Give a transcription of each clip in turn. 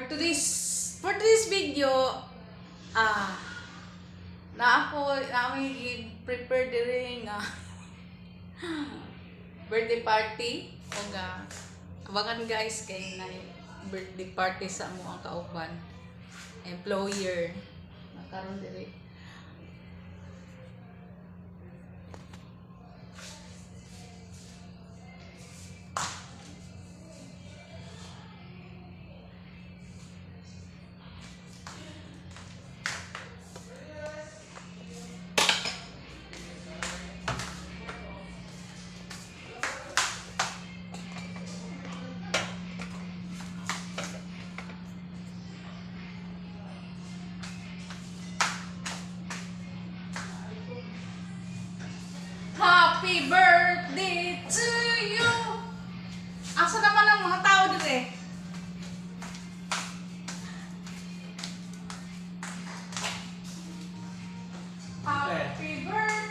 for today's video, ah, namin prepare diri nga birthday party o nga abangan guys kay na birthday party sa mo ang kauban employer nakaroon diri. Happy birthday to you! Asa naman ang mga tao dito eh? Happy birthday!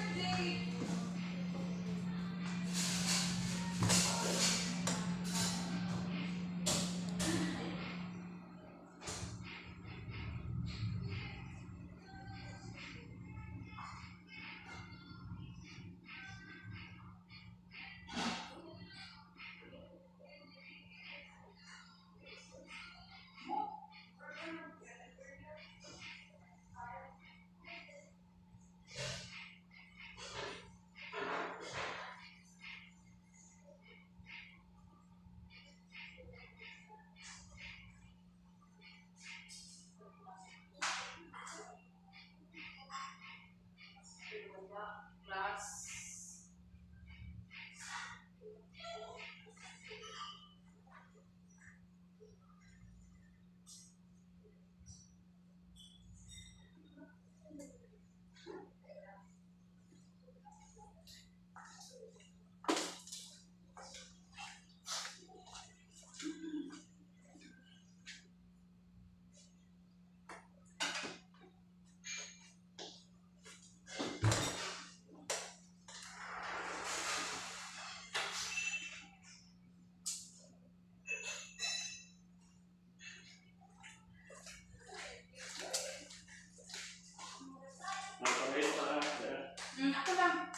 Ako lang.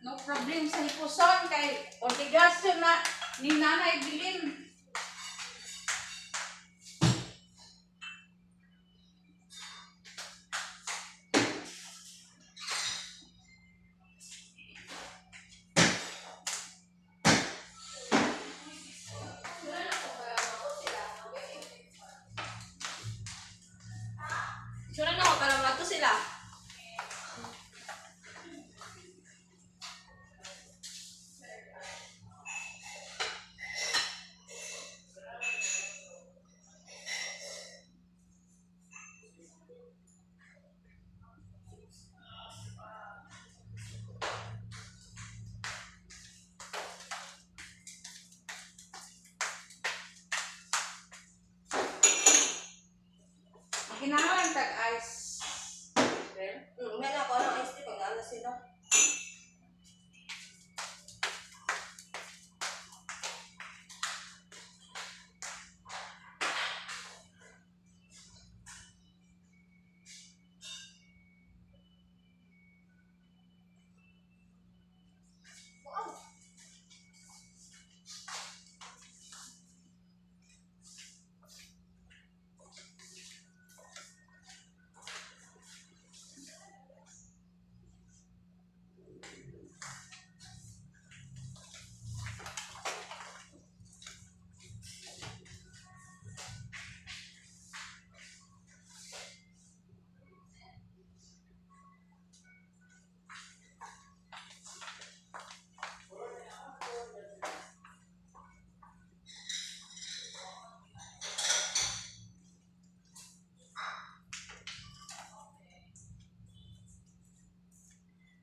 No problem sa hipuson kay obligasyon na ni Nanay Bilin. Sura na ako para mato sila. Kinahanglan tag ice. May ako ng ice tea pag ano sila.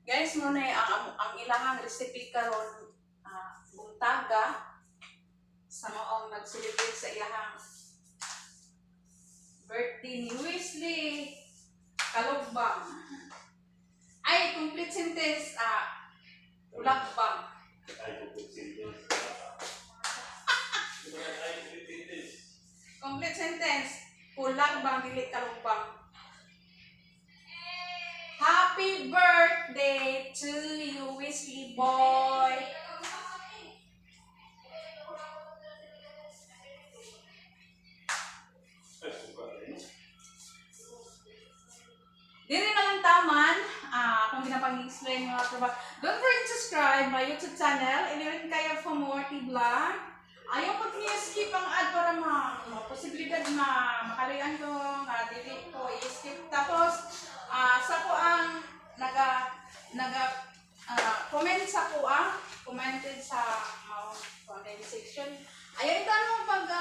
Guys, muna ang ilahang recipe karon buntaga sa maong nag-celebrate sa iyahang birthday ni Wesley Kalugbang. Ay, complete sentence, Ulagbang. Complete sentence. Kulang bang dili kalumpang. Happy birthday to you, Weasley boy. Dili na lang taman, kung ginapang-explain mga trabaho. Don't forget to subscribe my YouTube channel, Ilirin kayo for more vlog. Ayaw pag i-skip ang ad para posibilidad na makalian ko, dili ko i-skip. Tapos, sa ko ang comment sa ko commented sa comment section. Ayaw tanong pag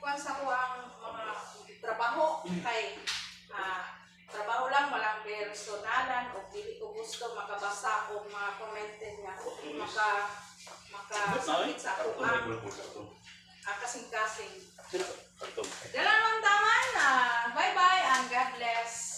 kuwan sa ko ang mga trabaho kay trabaho lang, walang personalan o dili ko gusto makabasa o mga commented nga makasakit sa ako kasing-kasing. Dalang lang taman. Bye-bye and God bless.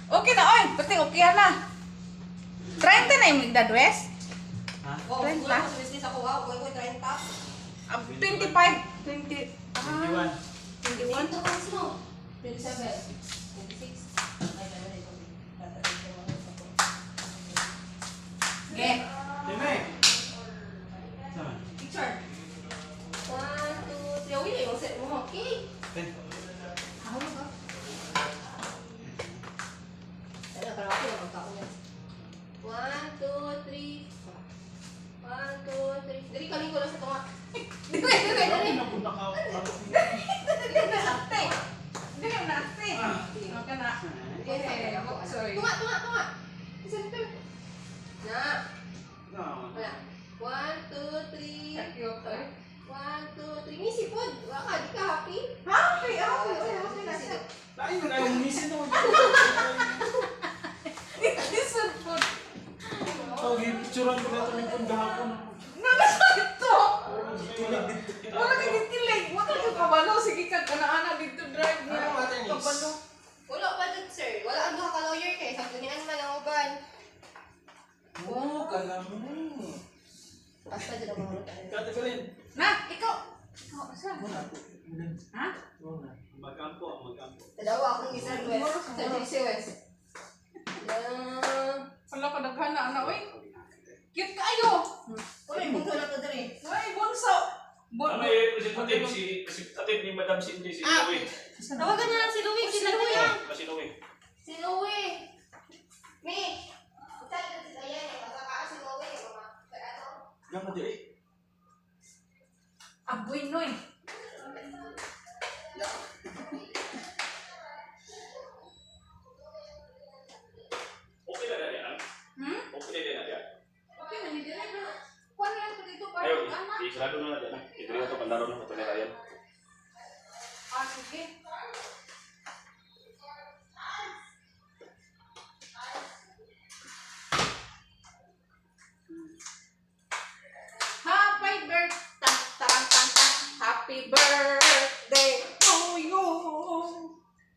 Okay na, oy. Pati okay na. 30 na yung Migdad West. Oh, 30? kulang ko sa business ako. Wow, ko 30. 25. 20. 21. 21. Ito kasi mo. 27. 26. Ay, dalawa dito. Okay. Dime. Sama. Picture. 1, 2, 3. Oh, wala yung set mo. Okay. 10. Ako na ba? Ano, para ako yung magkao niya. 1, 2, 3. 1, 2, 3. Dari kaling ko lang sa tunga. Dami na po nakaw. Hindi na ate. Hindi na ate. Okay na. Sorry. Tunga, tunga, tunga. Isa dito. Na. No. Wala. 1, 2, 3. Okay. 1, 2, 3. Misi po. Wala ka, di ka happy? Happy. Okay na siya. Lain na kayo misin mo. Listen po. Oh, gipicturean ko na ito ng gahapon. Nagasakit to. Wala ka gitilig. Wala ka kabalo. Sige ka, gana-ana dito drive niya. Kabalo. Wala pa dyan, sir. Wala ang duha ka lawyer kay. Sabi niya ang malangoban. Oh, kala mo. Basta dyan ang mga ulit. Katagalin. Na, ikaw. Ikaw, asa? Muna. Ha? Muna. Magkampo, magkampo. Dalawa akong isa West. Sa JC West. Wala ka daghana na, oy. Cute kayo. Wala yung bunso na to dali. Oy, bunso. Ano yung representative ni Madam Cindy, si Louie? Tawagan na lang si Louie. Si Louie. Si Louie. Si Louie. Mi. Isa na si Dayan. Magkakaan si Louie. Ano? Gama di eh. Aboy noy. Okay na yan. Okay na yan. Okay na, hindi na. Kuha lang ko dito para Ayaw, mag-anak. isarado na natin. Ito rin ito, pandaro na ito ni Ryan. Sige. Happy birthday, happy birthday to you.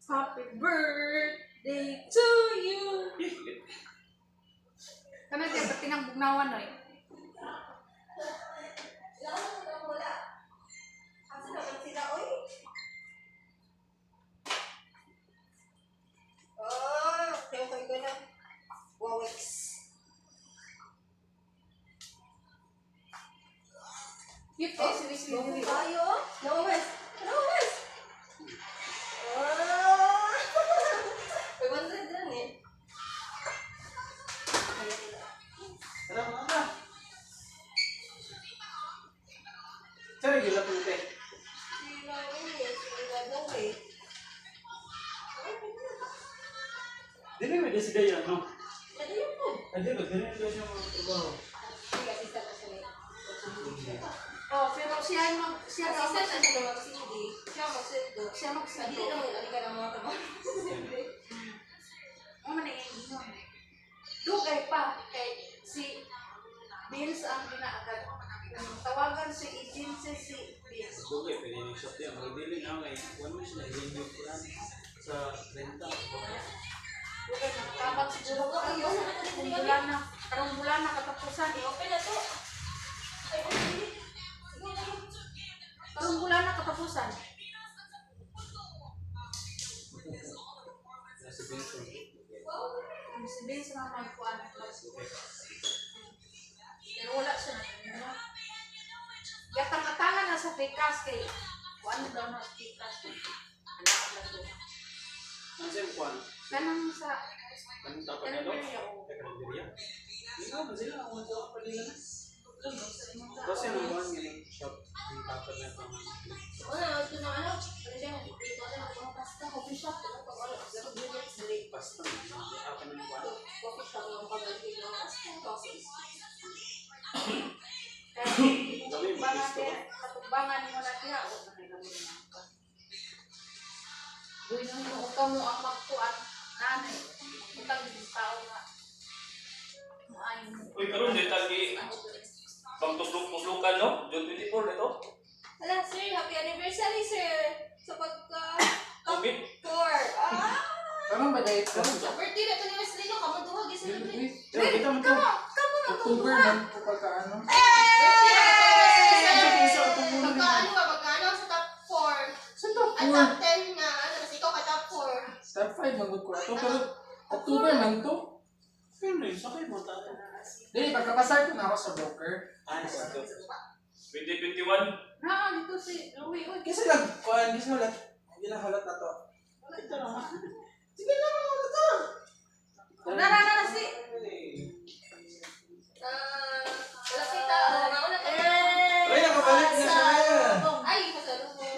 Happy birthday to you. Kana siya pati ng bugnawan oy. Ilan ka wala? Kasi naman sila, oy. Okay ko na. Wawix. Cute eh, sili-sili. Bago tayo. Nawawis. Nawawis. 500 lang eh. Tara mga ka. Sari gila po ito eh. Sila eh. Sila daw eh. Dili may desida yan, no? Ano yun po? Adi ba, dili na siya mga trabaho. Sige, assistant na siya. Oh, pero siya Assistant na siya naman kasi hindi. Siya magsundo. Siya magsundo. Hindi naman alika ng mga trabaho. Ang manaiingin mo. Dugay pa kay si Vince ang ginaagad. Tawagan si agency si Vince. Dugay, pwede yung shop yan. Magdili na ngay. One month sila, hindi yung kuran sa renta. Dugay, magkapat siguro ko. Ayun, karong bulan na katapusan. Okay na to. Ay, hindi. Karong bulan na katapusan. Nasa Vincent. Si Vince na magkuhan. Pero wala siya na. Gatang-atangan na sa Pikas kay kuan daw na sa Pikas. Anak na to. Nasa yung kuwan? Kanang sa Anong tapan na to? Canberra o Karinderya? Hindi ko, sila. Ang mga tawa pa nila na. sa Kasi ang kuwan yung shop. Yung tapan na ito. Wala, ito na ano. Ano siya? Dito na mga pasta. Coffee shop. Ano pa wala? Zero minutes. Delay. Basta. Tapan ng kuwan. Coffee shop. Yung pagdating ng coffee. Katugbangan mo na siya. O, Uy, nung inuukaw mo ang magkuhan, nanay, utang yung tao nga. Maayon mo. Uy, karon di tagi pagtuslok-tuslokan, no? June 24 nito. Wala, sir. Happy anniversary, sir. Sa pagka... Okay. 4. Ah! Karon ba dahil? Birthday na ito ni Wesley, no? Kamu duwag, i-celebrate. Kita mo ito. Kamu na October man po pagkaano. Birthday na ito ni Isa Wesley, October. sir. Pagkaano ka, pagkaano sa top 4. Sa top At 4. top 10 nga, ano, mas ikaw ka top 4. Top 5 magod ko ato. Pero October man to. Pero sakay mo tayo. Dili, pagkapasar ko na ako sa broker. Sa 2021. Na, dito si Louie. Uy, kasi nagkuhan, kasi nahulat. Hindi nahulat na to. Ito naman. Sige na, mahulat to. na si... Wala kita, mauna ka na. Uy, nakabalik na siya. Ay, masalubong.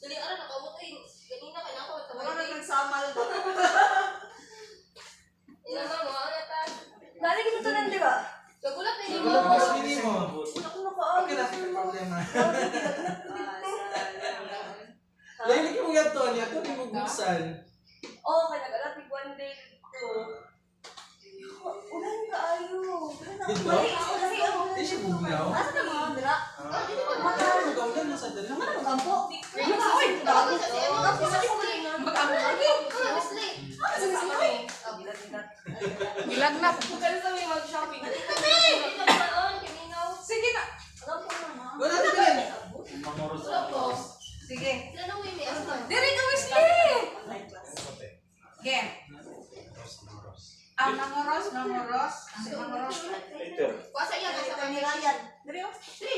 Dali, ano, nakabot eh. Ganina ka na ako. Wala na nagsamal. Hindi naman, mauna ta. Nalagyan mo ito lang, di ba? Kagulat na Wala mo. pa kasi hindi mo. Ako nakaawin. Okay na, hindi problema. Lain mo yan to, niya to, di mo buksan. Oo, kaya nag-alapig one day dito. Ulan ka ayo. Dito? Di siya bugnaw. Asa na mga dira? Magawin na sa dala. Magkampo. Uy, tawagin sa siya. Magkampo lagi. Wesley. Gilag na. Kaya sa may mag-shopping. Hindi ka naman, kiminaw. Sige na. Wala na din. Wala po. Sige. Sila nang may asma. Diri ka, Wesley! Game. Ang nangoros. Enter. Kuwasa yan, nasa kanila yan. Dali,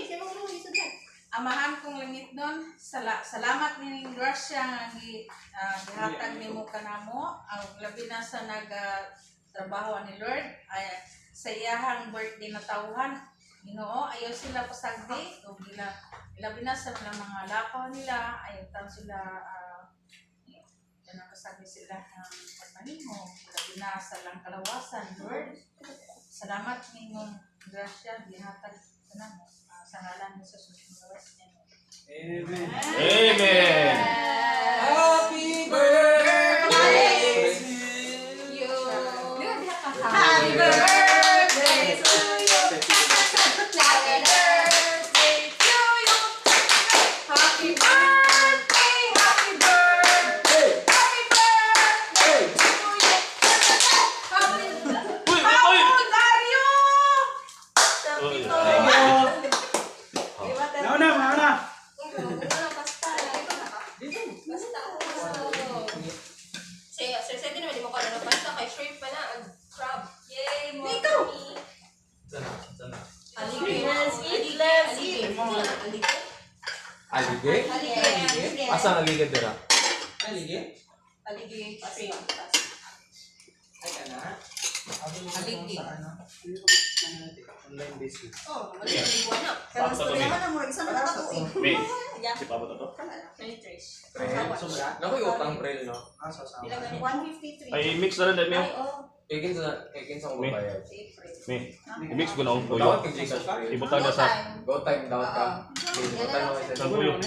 siya mga nung isa dyan. Amahan kong langit nun, salamat ni Gracia nga gihatag nimo kanamo, ang labi na sa nagtrabaho ni Lord, ay sa iyahang birthday na tawhan. Ginoo, ayaw sila pasagdi, o labi na sa mga lakaw nila, ayaw tam sila pasagdi sila ng pagmanimo, labi na sa lang kalawasan, Lord. Salamat nimo Gracia, gihatag kanamo. Sa ngalan ni Jesus Christ. Amen. Amen. Happy birthday to you. Happy birthday to you. Happy birthday to you. Happy birthday, happy birthday. Happy birthday to you. Happy Uy! Dario! Nauna. Wala pasta. Basta ako. Sir Sandy naman, di mo ka na ng pasta. Kay shrimp pa na. Ang crab. Yay! Mo. Ikaw! Sana. Aligay. Aligay. Aligay? Aligay. Asa aligay dira? Aligay? Aligay. Ay, kana. Aligay. Sa ano? Online business. Oh, aligay. Wala. Pero storyahan na mo, isa na May. Si Pabot ito. Naku yung utang trail, no? Sa 153. Ay, mix na rin dahil may. Kaikin sa kong bayad. May. I-mix ko na akong Tawag tuyo. kang Jesus ka. Ibutang na sa. Go time, tawag ka. Go time mo kasi. Sa tuyo.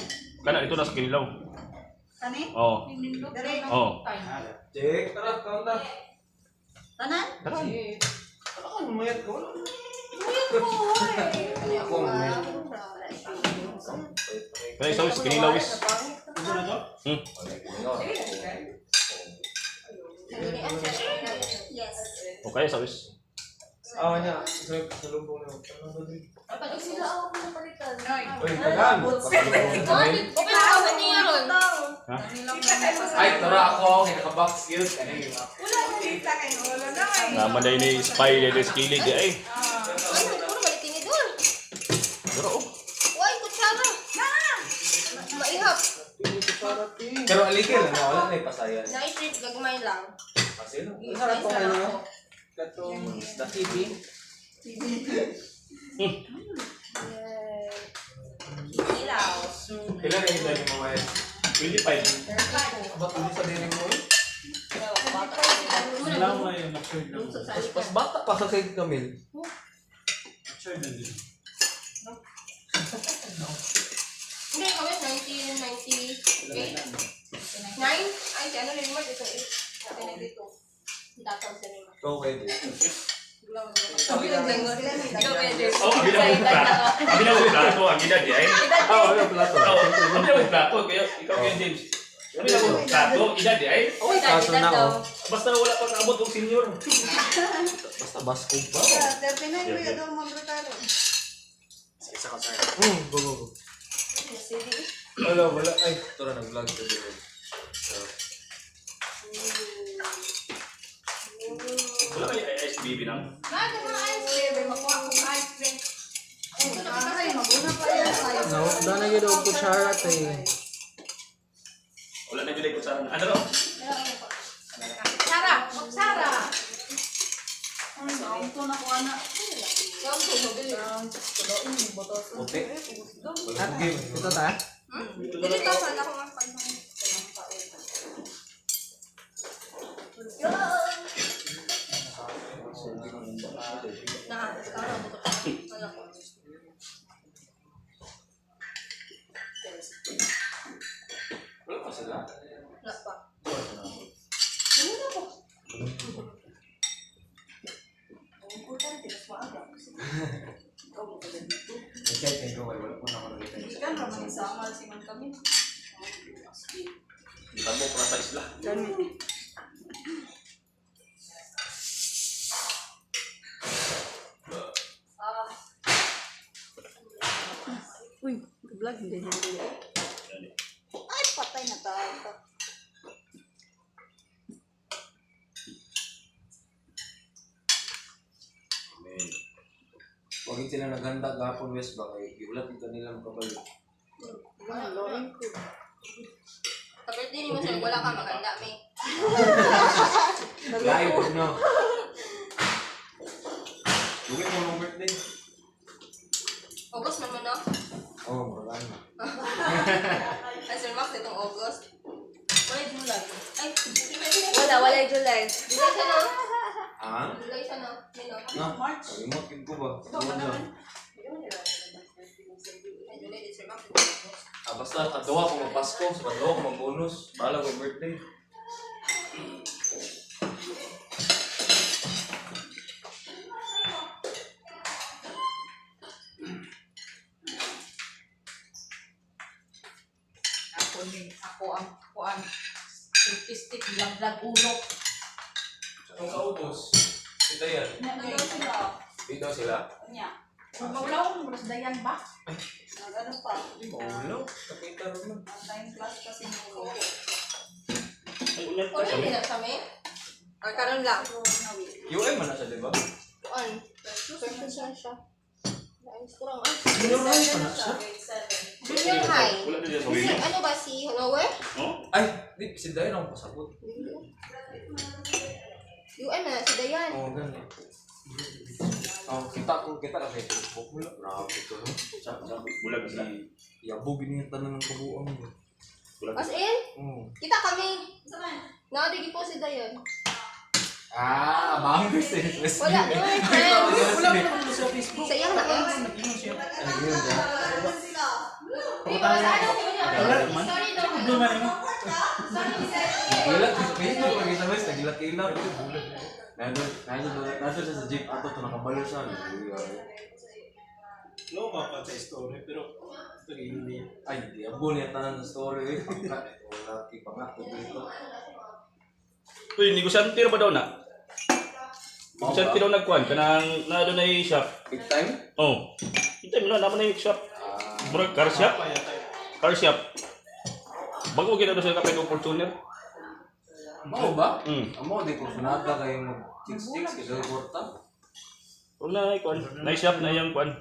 Kana ito na sa Kinilaw. Kani? Oo. Dere. Oo. Check. Tara, count na. Tanan? Tara. Ako, mamayat ko. Ano Ako, mamayat. Kaya isa sa Kinilaw is. Hmm. Yes. Okay, sa is. Ah, niya. Sa lubong na. Kapag sila ako na palitan. Uy, tagaan. Open na ako niya ron. Ay, tara ako. Kinaka-box yun. Kanina. Kita kay ulo na eh. Naman na ni spy dito sa kilig eh. Ay, puro balitin ni Dol. Pero oh. Uy, kutsara. Maihap. Pero aligil, wala na ipasayan. Na-shrimp, gagmay lang. Kasi no. Sarap po kayo. Katong the TV. Ilaw. Kailan na yung dali mo ngayon? 25. Ba't ulit sa dining mo eh? Lang na yun, matured lang. Mas bata pa sa kay Camille. Matured lang din. Hindi, kami 1998. 9? Ay, si ano rin mo? Ito 8. 1992. Tatawag sa rin mo. Ikaw pwede. Ikaw pwede. Oh, abi na mo plato. Abi na mo plato, abi na di ay. Ah, wala plato. Oh, abi na mo plato, kaya ikaw kaya James. Abi na mo plato, ida di ay. Oh, kaso na oh. Basta wala pa kaabot og senior. Basta baskog pa. 39 ko yun daw mabrutalo. Go, go, go. Wala. Ay, tura nag-vlog ka dito. Wala may SBB nang. Nada mga ice cream. Makuha akong ice cream. Ay, maguna pa yan. Nausda na yun ang kutsara tayo. Wala na jud ko sa ano ro? Sara! Sara! Ang ito na ko anak. Puti. Wala ko game. Ito ta? Dili ka sa ako nga kanta. Na, sekarang buto pa. Wala ko. Wala pa sila. Wala pa. Check and go. Wala ko na ako nakita. Ikan naman isama si man kami. Tabo para sa isla. Uy, vlog hindi. Ay, patay na tayo. Huwag sila naghanda gahapon West ba kay iulat ito nila makabalo. Kapag din mo siya, wala ka maganda, may. Live no. Lugit mo ng birthday. August naman na. Oh, marami. Ay, Sir Max, itong August. Wala July. Ay, Wala July. July siya na. Ah? July siya na. Yun o. Na? Pag-imakin ko ba? Tuwan lang. Ay, July din Sir Max. Ah, basta kadawa ko mag-Pasko, sa kadawa ko mag-bonus. Bahala ko birthday. Ako ang artistic vlog ulo. Ang kaubos. Sila yan. Ano sila? Dito sila. Nya. Magulaw mo dayan ba? Ano pa? Oh, no. Nakita naman. Online class kasi mo. Ay ulan O, hindi na kami. Or karon lang. UM man na siya, di ba? On. Person siya. Ayos ko lang. Junior high pa na siya. Junior high. Wala na dyan sa Si, wiling. ano ba si Honowe? No? Ay, di, si Dayan ako pasabot. UN na si Dayan. Oo, ganun. Oh, kita na sa Facebook mo lang. Grabe ito, no? Bulag na. Yabo, binigyan ng kabuang mo. Bulag. As in, Oo. kita kami. Naadigi po si Dayan. Ah, bangers eh. Wala, no, friends. Wala pa naman sa Facebook. Sayang na eh. Ano yun, Sorry daw. Nagilat sa Facebook, lagi sa mes, nagilat-ilat. Nandun siya sa jeep, ato to nakabalo siya. No, pa sa story, pero ito niya. Ay, di abo niya tanan sa story. Wala ki pa nga dito. Uy, negosyante ba daw na? Negosyante daw nagkuhan, kanang na doon na shop. Big time? Oh. Ito mo na naman na yung shop. Murag car shop. Car shop. Bago kita doon sa kapit opportunity. Mao ba? Hmm. Amo di ko sunada kay mag chicks kay porta. Kung na kuhan, na shop na yung kuhan.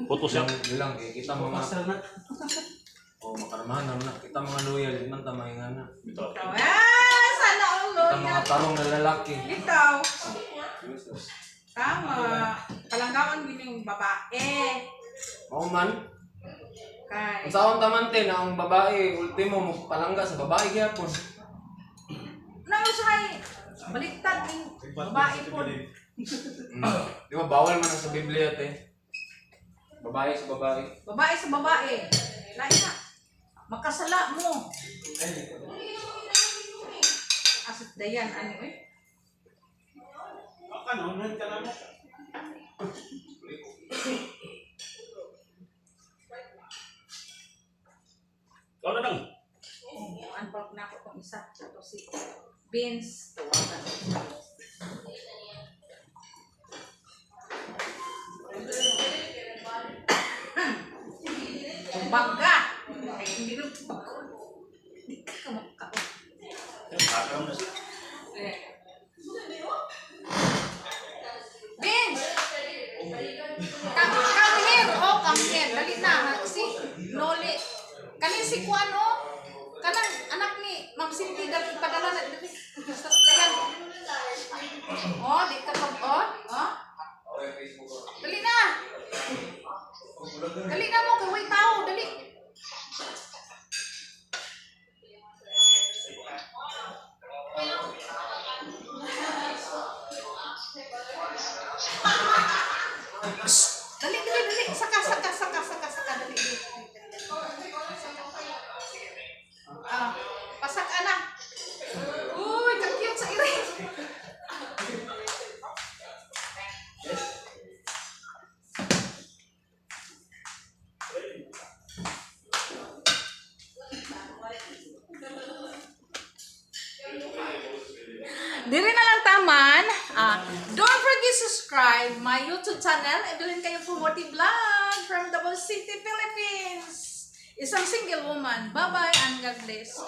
Photo shop. Bilang kay kita mga makaramahan na kita mga loyal man ta maingana. Ito. Sana all Kita mga loyal. tarong na lalaki. Ikaw. Tama. Palanggawan din yung babae. Mao man. Kay. Ang saon tamante na ang babae ultimo mo palangga sa babae gyapon. Nausay. Baliktad yung babae po. Di ba bawal man ang sa Biblia te? Babae sa babae. Babae sa babae. Lain na. Makasala mo. Asat dayan, ano eh? Baka naunan ka lang. Ikaw na lang. Unblock na ako itong isa. Ito si Vince. Tawagan. Bangga! Ay, hindi rin hindi ka kamakao. Vince! Come here! Oh, come here. Dali na. Si Noli. Kanin si Juan, oh. Kanang anak ni Ma'am Cindy. Dali, padala na. Dali. Dayan. Oh, di ka pag, oh. Oh. Dali na. Dali na mo. Kaway tao. Dali. Dali, dali, dali. Saka, dali. Ah, pasak na. Uy, ka-cute sa iri. Diri na lang taman. Don't forget to subscribe my YouTube channel. Evelyn kayo Fumote Vlog from Davao City, Philippines. Isang single woman. Bye-bye and God bless.